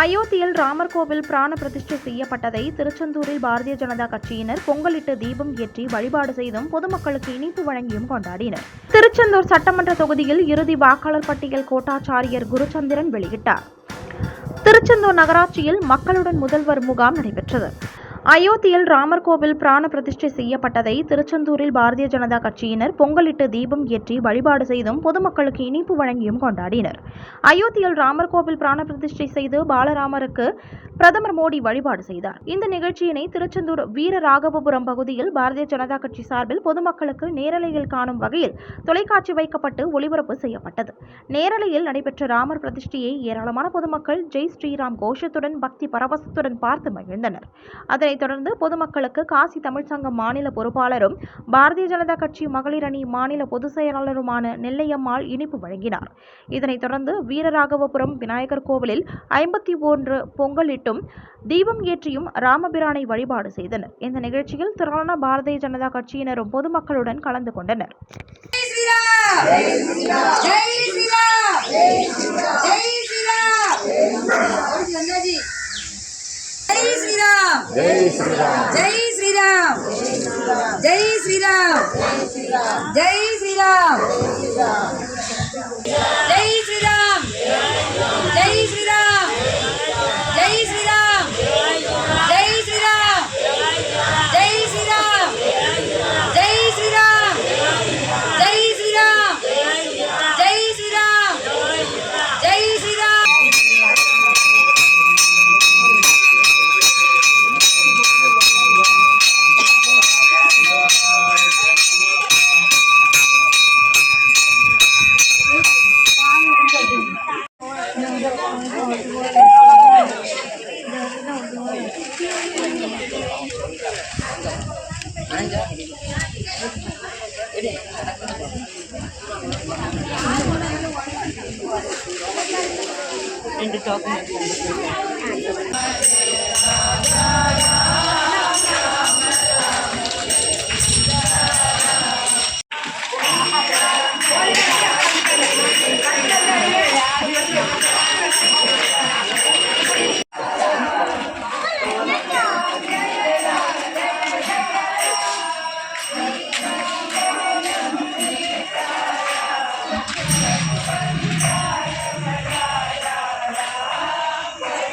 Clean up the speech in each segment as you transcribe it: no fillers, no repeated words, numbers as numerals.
அயோத்தியில் ராமர் கோவில் பிராண பிரதிஷ்டை செய்யப்பட்டதை திருச்செந்தூரில் பாரதிய ஜனதா கட்சியினர் பொங்கலிட்டு தீபம் ஏற்றி வழிபாடு செய்தும் பொதுமக்களுக்கு இனிப்பு வழங்கியும் கொண்டாடினர். திருச்செந்தூர் சட்டமன்ற தொகுதியில் இறுதி வாக்காளர் பட்டியல் கோட்டாட்சியர் குருச்சந்திரன் வெளியிட்டார். திருச்செந்தூர் நகராட்சியில் மக்களுடன் முதல்வர் முகாம் நடைபெற்றது. அயோத்தியில் ராமர் கோவில் பிராண பிரதிஷ்டை செய்யப்பட்டதை திருச்செந்தூரில் பாரதிய ஜனதா கட்சியினர் பொங்கலிட்டு தீபம் ஏற்றி வழிபாடு செய்தும் பொதுமக்களுக்கு இனிப்பு வழங்கியும் கொண்டாடினர். அயோத்தியில் ராமர் கோவில் பிராண பிரதிஷ்டை செய்து பாலராமருக்கு பிரதமர் மோடி வழிபாடு செய்தார். இந்த நிகழ்ச்சியினை திருச்செந்தூர் வீரராகவபுரம் பகுதியில் பாரதிய ஜனதா கட்சி சார்பில் பொதுமக்களுக்கு நேரலையில் காணும் வகையில் தொலைக்காட்சி வைக்கப்பட்டு ஒளிபரப்பு செய்யப்பட்டது. நேரலையில் நடைபெற்ற ராமர் பிரதிஷ்டையை ஏராளமான பொதுமக்கள் ஜெய் ஸ்ரீராம் கோஷத்துடன் பக்தி பரவசத்துடன் பார்த்து மகிழ்ந்தனர். அதனைத் தொடர்ந்து பொதுமக்களுக்கு காசி தமிழ் சங்கம் மாநில பொறுப்பாளரும் பாரதிய ஜனதா கட்சி மகளிர் அணி மாநில பொதுச் செயலாளருமான நெல்லையம்மாள் இனிப்பு வழங்கினார். இதனைத் தொடர்ந்து வீரராகவபுரம் விநாயகர் கோவிலில் 51 பொங்கலிட்டும் தீபம் ஏற்றியும் ராமபிரானை வழிபாடு செய்தனர். இந்த நிகழ்ச்சியில் திரளான பாரதிய ஜனதா கட்சியினரும் பொதுமக்களுடன் கலந்து கொண்டனர். जय श्री राम, जय श्री राम, जय श्री राम, जय श्री राम, जय श्री राम, जय श्री राम, जय श्री राम, जय श्री राम, जय श्री राम, जय श्री राम, जय श्री राम, जय श्री राम, जय श्री राम, जय श्री राम.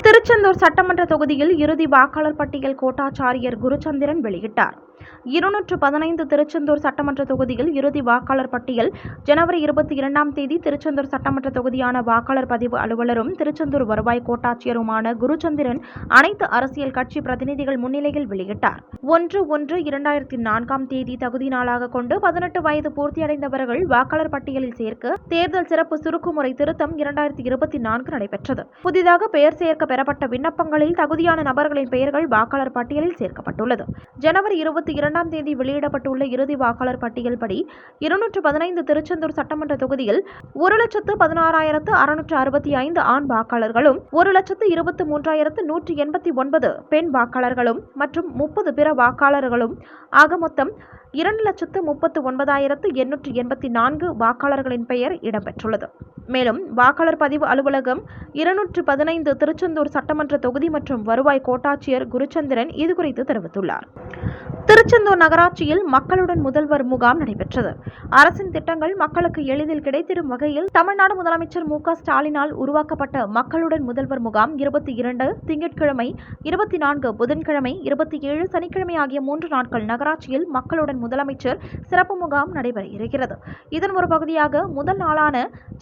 திருச்செந்தூர் சட்டமன்ற தொகுதியில் இறுதி வாக்காளர் பட்டியல் கோட்டாட்சியர் குருச்சந்திரன் வெளியிட்டார். 215 திருச்செந்தூர் சட்டமன்ற தொகுதியில் இறுதி வாக்காளர் பட்டியல் ஜனவரி 22ஆம் தேதி திருச்செந்தூர் சட்டமன்ற தொகுதியான வாக்காளர் பதிவு அலுவலரும் திருச்செந்தூர் வருவாய் கோட்டாட்சியருமான குருச்சந்திரன் அனைத்து அரசியல் கட்சி பிரதிநிதிகள் முன்னிலையில் வெளியிட்டார். 1/1/2004ஆம் தேதி தகுதி நாளாக கொண்டு 18 வயது பூர்த்தியடைந்தவர்கள் வாக்காளர் பட்டியலில் சேர்க்க தேர்தல் சிறப்பு சுருக்குமுறை திருத்தம் 2024 நடைபெற்றது. புதிதாக பெயர் சேர்க்க பெறப்பட்ட விண்ணப்பங்களில் தகுதியான நபர்களின் பெயர்கள் வாக்காளர் பட்டியலில் சேர்க்கப்பட்டுள்ளது. ஜனவரி 22ஆம் தேதி வெளியிடப்பட்டுள்ள இறுதி வாக்காளர் பட்டியல் படி 215 திருச்செந்தூர் சட்டமன்ற தொகுதியில் 1,16,665 ஆண் வாக்காளர்களும் 1,23,189 பெண் வாக்காளர்களும் மற்றும் 30 பிற வாக்காளர்களும் ஆக மொத்தம் 2,39,884 வாக்காளர்களின் பெயர் இடம்பெற்றுள்ளது. மேலும் வாக்காளர் பதிவு அலுவலகம் 215 திருச்செந்தூர் சட்டமன்ற தொகுதி மற்றும் வருவாய் கோட்டாட்சியர் குருச்சந்திரன் இதுகுறித்து தெரிவித்துள்ளார். திருச்செந்தூர் நகராட்சியில் மக்களுடன் முதல்வர் முகாம் நடைபெற்றது. அரசின் திட்டங்கள் மக்களுக்கு எளிதில் கிடைத்திடும் வகையில் தமிழ்நாடு முதலமைச்சர் மு.க. ஸ்டாலினால் உருவாக்கப்பட்ட மக்களுடன் முதல்வர் முகாம் 22 திங்கட்கிழமை, 24 புதன்கிழமை, 27 சனிக்கிழமை ஆகிய 3 நாட்கள் நகராட்சியில் மக்களுடன் முதலமைச்சர் சிறப்பு முகாம் நடைபெற இருக்கிறது. இதன் ஒரு பகுதியாக முதல் நாளான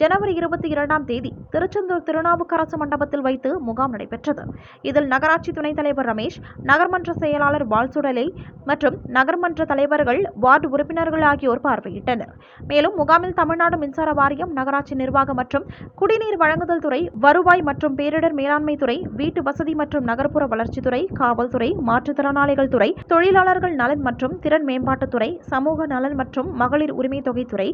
ஜனவரி 22ஆம் தேதி திருச்செந்தூர் திருநாவுக்கரசு மண்டபத்தில் வைத்து முகாம் நடைபெற்றது. இதில் நகராட்சி துணைத் தலைவர் ரமேஷ், நகர்மன்ற செயலாளர் வால்சுடலை மற்றும் நகர்மன்ற தலைவர்கள், வார்டு உறுப்பினர்கள் ஆகியோர் பார்வையிட்டனர். மேலும் முகாமில் தமிழ்நாடு மின்சார வாரியம், நகராட்சி நிர்வாகம் மற்றும் குடிநீர் வழங்குதல் துறை, வருவாய் மற்றும் பேரிடர் மேலாண்மை துறை, வீட்டு வசதி மற்றும் நகர்ப்புற வளர்ச்சித்துறை, காவல்துறை, மாற்றுத்திறனாளிகள் துறை, தொழிலாளர்கள் நலன் மற்றும் திறன் மேம்பாட்டு மேம்பாட்டுத்துறை, சமூக நலன் மற்றும் மகளிர் உரிமை தொகைத்துறை,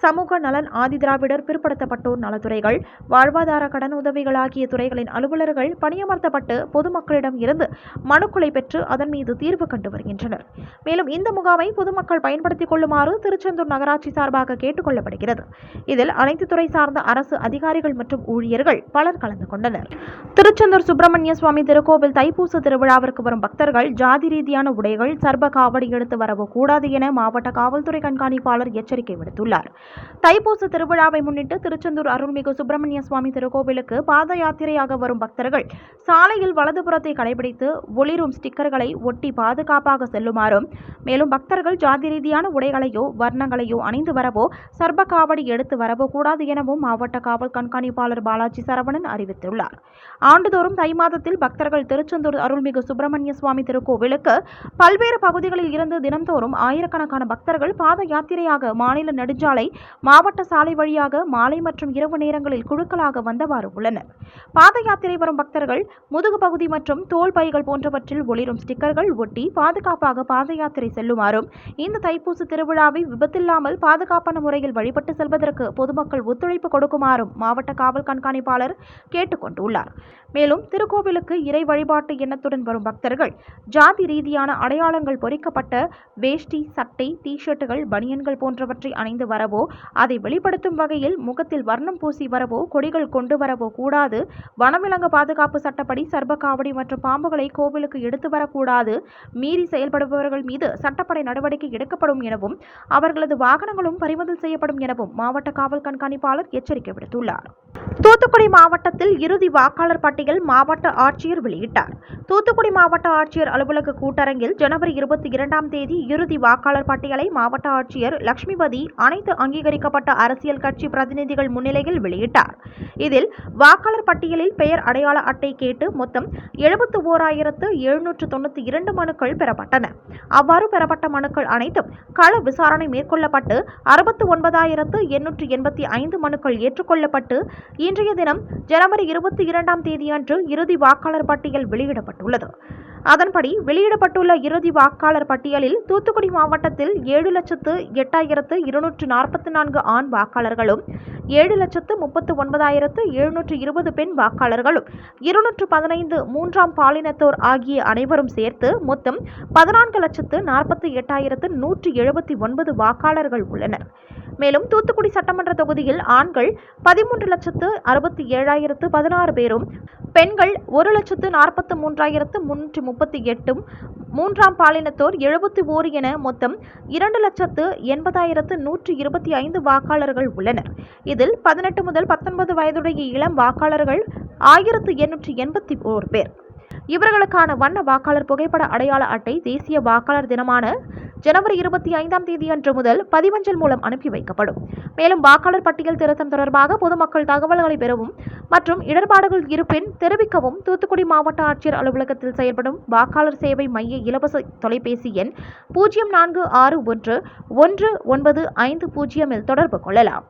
சமூக நலன், ஆதிதிராவிடர் பிற்படுத்தப்பட்டோர் நலத்துறைகள், வாழ்வாதார கடன் உதவிகள் ஆகிய துறைகளின் அலுவலர்கள் பணியமர்த்தப்பட்டு பொதுமக்களிடம் இருந்து மனுக்களை பெற்று அதன் மீது தீர்வு கண்டு வருகின்றனர். மேலும் இந்த முகாமை பொதுமக்கள் பயன்படுத்திக் கொள்ளுமாறு திருச்செந்தூர் நகராட்சி சார்பாக கேட்டுக் கொள்ளப்படுகிறது. இதில் அனைத்து துறை சார்ந்த அரசு அதிகாரிகள் மற்றும் ஊழியர்கள் பலர் கலந்து கொண்டனர். திருச்செந்தூர் சுப்பிரமணிய சுவாமி திருக்கோவில் தைப்பூச திருவிழாவிற்கு வரும் பக்தர்கள் ஜாதி ரீதியான உடைகள், சர்ப காவடி எடுத்து வரக்கூடாது என மாவட்ட காவல்துறை கண்காணிப்பாளர் எச்சரிக்கை விடுத்துள்ளார். தைப்பூச திருவிழாவை முன்னிட்டு திருச்செந்தூர் அருள்மிகு சுப்பிரமணிய சுவாமி திருக்கோவிலுக்கு பாத யாத்திரையாக வரும் பக்தர்கள் சாலையில் வலதுபுறத்தை கடைபிடித்து ஒளிரும் ஸ்டிக்கர்களை ஒட்டி பாதுகாப்பாக செல்லுமாறும், மேலும் பக்தர்கள் ஜாதி ரீதியான உடைகளையோ வர்ணங்களையோ அணிந்து வரவோ சர்ப காவடி எடுத்து வரவோ கூடாது எனவும் மாவட்ட காவல் கண்காணிப்பாளர் பாலாஜி சரவணன் அறிவித்துள்ளார். ஆண்டுதோறும் தை மாதத்தில் பக்தர்கள் திருச்செந்தூர் அருள்மிகு சுப்பிரமணிய சுவாமி திருக்கோவிலுக்கு பல்வேறு பகுதிகளில் இருந்து தினம்தோறும் ஆயிரக்கணக்கான பக்தர்கள் பாத யாத்திரையாக மாநில நெடுஞ்சாலை, மாவட்ட சாலை வழியாக மாலை மற்றும் இரவு நேரங்களில் குழுக்களாக வந்தவாறு உள்ளனர். பாத யாத்திரை வரும் பக்தர்கள் முதுகு பகுதி மற்றும் தோள் பைகள் போன்றவற்றில் ஒளிரும் ஸ்டிக்கர்கள் ஒட்டி பாதுகாப்பாக பாத யாத்திரை செல்லுமாறும், இந்த தைப்பூச திருவிழாவை விபத்தில்லாமல் பாதுகாப்பான முறையில் வழிபட்டு செல்வதற்கு பொதுமக்கள் ஒத்துழைப்பு கொடுக்குமாறும் மாவட்ட காவல் கண்காணிப்பாளர் கேட்டுக் கொண்டுள்ளார். மேலும் திருக்கோவிலுக்கு இறை வழிபாட்டு எண்ணத்துடன் வரும் பக்தர்கள் ஜாதி ரீதியான அடையாளங்கள் பொறிக்கப்பட்ட வேஷ்டி, சட்டை, டி-ஷர்ட்டுகள், பனியன்கள் போன்றவற்றை அணிந்து வரவோ, அதை வெளிப்படுத்தும் வகையில் முகத்தில் வர்ணம் பூசி வரவோ, கொடிகள் கொண்டு வரவோ கூடாது. வனவிலங்கு பாதுகாப்பு சட்டப்படி சர்ப காவடி மற்றும் பாம்புகளை கோவிலுக்கு எடுத்து வரக்கூடாது. மீறி செயல்படுபவர்கள் மீது சட்டப்படை நடவடிக்கை எடுக்கப்படும் எனவும், அவர்களது வாகனங்களும் பறிமுதல் செய்யப்படும் எனவும் மாவட்ட காவல் கண்காணிப்பாளர் எச்சரிக்கை விடுத்துள்ளார். தூத்துக்குடி மாவட்டத்தில் இறுதி வாக்காளர் பட்டியல் மாவட்ட ஆட்சியர் வெளியிட்டார். தூத்துக்குடி மாவட்ட ஆட்சியர் அலுவலக கூட்டரங்கில் ஜனவரி 22ஆம் தேதி இறுதி வாக்காளர் பட்டியலை மாவட்ட ஆட்சியர் லட்சுமிபதி அனைத்து அங்கீகரிக்கப்பட்ட அரசியல் கட்சி பிரதிநிதிகள் முன்னிலையில் வெளியிட்டார். இதில் வாக்காளர் பட்டியலில் பெயர் அடையாள அட்டை கேட்டு மொத்தம் 71,792 மனுக்கள் பெறப்பட்டன. அவ்வாறு பெறப்பட்ட மனுக்கள் அனைத்தும் கள விசாரணை மேற்கொள்ளப்பட்டு 69,885 மனுக்கள் ஏற்றுக்கொள்ளப்பட்டு இன்றைய தினம் ஜனவரி 22ஆம் தேதியன்று இறுதி வாக்காளர் பட்டியல் வெளியிடப்பட்டுள்ளது. அதன்படி வெளியிடப்பட்டுள்ள இறுதி வாக்காளர் பட்டியலில் தூத்துக்குடி மாவட்டத்தில் 7,08,244 ஆண் வாக்காளர்களும், 7,39,720 பெண் வாக்காளர்களும், 215 மூன்றாம் பாலினத்தோர் ஆகிய அனைவரும் சேர்த்து மொத்தம் 14,48,179 வாக்காளர்கள் உள்ளனர். மேலும் தூத்துக்குடி சட்டமன்ற தொகுதியில் ஆண்கள் 13,67,016 பேரும், பெண்கள் 1,43,338, மூன்றாம் பாலினத்தோர் 71 என மொத்தம் 2,80,125 வாக்காளர்கள் உள்ளனர். இதில் 18 முதல் 19 வயதுடைய இளம் வாக்காளர்கள் 1,881 பேர். இவர்களுக்கான வண்ண வாக்காளர் புகைப்பட அடையாள அட்டை தேசிய வாக்காளர் தினமான ஜனவரி 25ஆம் தேதியன்று முதல் பதிவஞ்சல் மூலம் அனுப்பி வைக்கப்படும். மேலும் வாக்காளர் பட்டியல் திருத்தம் தொடர்பாக பொதுமக்கள் தகவல்களை பெறவும் மற்றும் இடர்பாடுகள் இருப்பின் தெரிவிக்கவும் தூத்துக்குடி மாவட்ட ஆட்சியர் அலுவலகத்தில் செயல்படும் வாக்காளர் சேவை மைய இலவச தொலைபேசி எண் 0461 195 தொடர்பு கொள்ளலாம்.